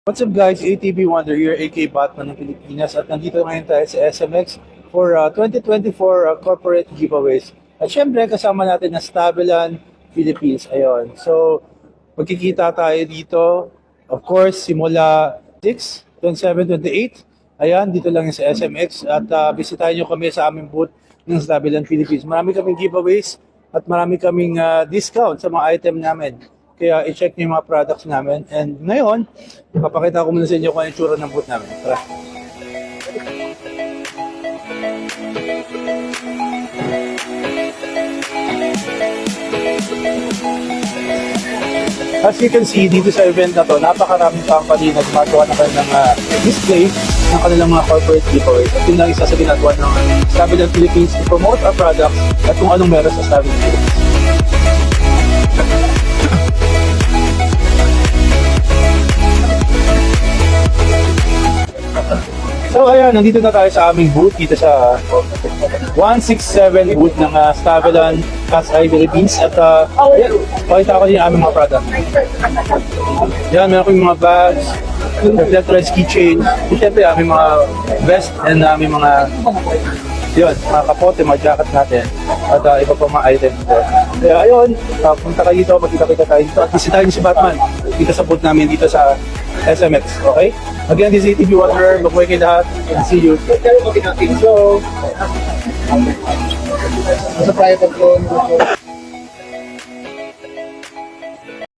What's up guys, ATV Wonder here, aka Batman ng Pilipinas, at nandito ngayon tayo sa SMX for 2024 corporate giveaways. At syempre kasama natin na Stabilan Philippines. Ayun. So magkikita tayo dito, of course, simula 6, 27, 28. Ayan, dito lang yung sa SMX at bisitahin nyo kami sa aming booth ng Stabilan Philippines. Marami kaming giveaways at marami kaming discount sa mga item namin. Kaya i-check niyo yung mga products namin. And ngayon, papakita ko muna sa inyo kung ano yung tsura ng booth namin. Tara. As you can see, dito sa event na to, napakaraming company na gumagawa na ng display ng kanilang mga corporate giveaways. At yun lang isa sa ginagawa ng Stabilan Philippines to promote our products at kung anong meron sa Stabilan Philippines. So ayan, nandito na tayo sa aming booth dito sa 167 booth ng Stabilan Kasay Philippines at ayan, pakita ko din yung aming mga product. Yan, meron ko yung mga bags, reflectorized keychain, at syempre aming mga vest and aming mga mga kapote, mga jacket natin at iba pa mga items dito. Kaya ayun, punta kayo dito, magkita-kita tayo dito at bisitahin si Batman dito sa booth namin dito sa SMX, okay? Again, this is ATV Wonder, mag-uwi kayo lahat and see you. So, Sa private phone.